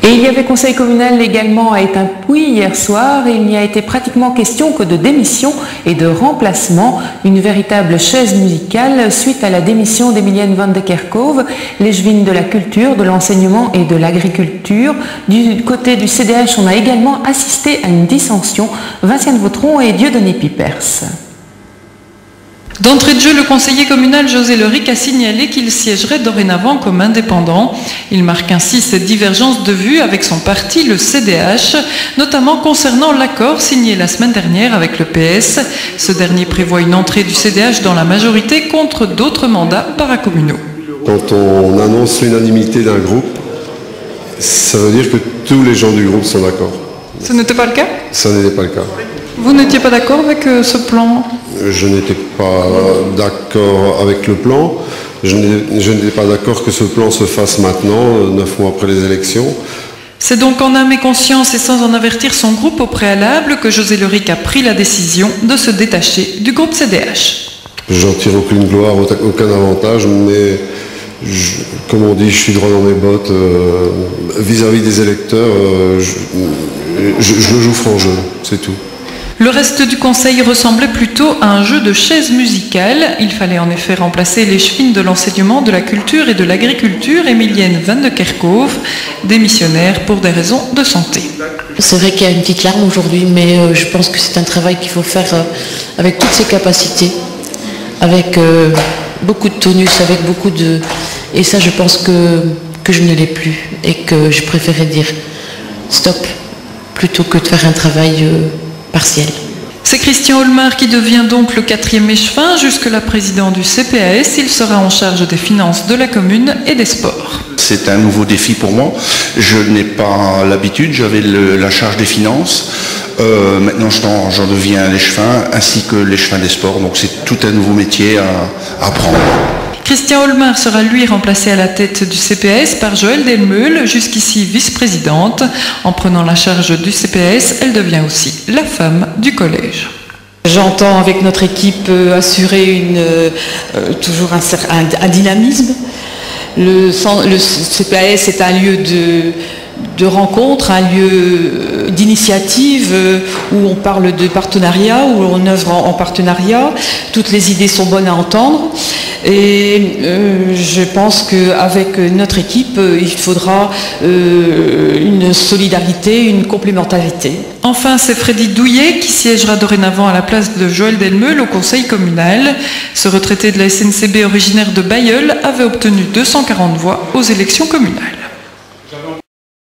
Et il y avait conseil communal également à Étain-Pouilly hier soir et il n'y a été pratiquement question que de démission et de remplacement. Une véritable chaise musicale suite à la démission d'Emilienne Van de Kerkhove, l'échevine de la culture, de l'enseignement et de l'agriculture. Du côté du CDH, on a également assisté à une dissension. Vinciane Vautron et Dieudonné Pipers. D'entrée de jeu, le conseiller communal José Leric a signalé qu'il siégerait dorénavant comme indépendant. Il marque ainsi cette divergence de vue avec son parti, le CDH, notamment concernant l'accord signé la semaine dernière avec le PS. Ce dernier prévoit une entrée du CDH dans la majorité contre d'autres mandats paracommunaux. Quand on annonce l'unanimité d'un groupe, ça veut dire que tous les gens du groupe sont d'accord. Ce n'était pas le cas ? Ça n'était pas le cas. Vous n'étiez pas d'accord avec ce plan ? Je n'étais pas d'accord avec le plan. Je n'étais pas d'accord que ce plan se fasse maintenant, 9 mois après les élections. C'est donc en âme et conscience et sans en avertir son groupe au préalable que José Leric a pris la décision de se détacher du groupe CDH. J'en tire aucune gloire, aucun avantage, mais comme on dit, je suis droit dans mes bottes. Vis-à-vis des électeurs, je le joue franc jeu, c'est tout. Le reste du conseil ressemblait plutôt à un jeu de chaises musicales. Il fallait en effet remplacer l'échevine de l'enseignement, de la culture et de l'agriculture, Emilienne Van de Kerkhove, démissionnaire pour des raisons de santé. C'est vrai qu'il y a une petite larme aujourd'hui, mais je pense que c'est un travail qu'il faut faire avec toutes ses capacités, avec beaucoup de tonus, avec beaucoup de... Et ça, je pense que je ne l'ai plus et que je préférais dire stop plutôt que de faire un travail... partiel. C'est Christian Olmar qui devient donc le 4e échevin, jusque-là président du CPAS. Il sera en charge des finances de la commune et des sports. C'est un nouveau défi pour moi. Je n'ai pas l'habitude, j'avais la charge des finances. Maintenant, j'en deviens l'échevin, ainsi que l'échevin des sports. Donc c'est tout un nouveau métier à apprendre. Christian Olmar sera lui remplacé à la tête du CPAS par Joëlle Delmeule, jusqu'ici vice-présidente. En prenant la charge du CPAS, elle devient aussi la femme du collège. J'entends avec notre équipe assurer toujours un dynamisme. Le CPAS est un lieu de rencontre, un lieu d'initiative où on parle de partenariat, où on œuvre en partenariat. Toutes les idées sont bonnes à entendre. Et je pense qu'avec notre équipe, il faudra une solidarité, une complémentarité. Enfin, c'est Freddy Douillet qui siégera dorénavant à la place de Joëlle Delmeule au conseil communal. Ce retraité de la SNCB originaire de Bailleul avait obtenu 240 voix aux élections communales.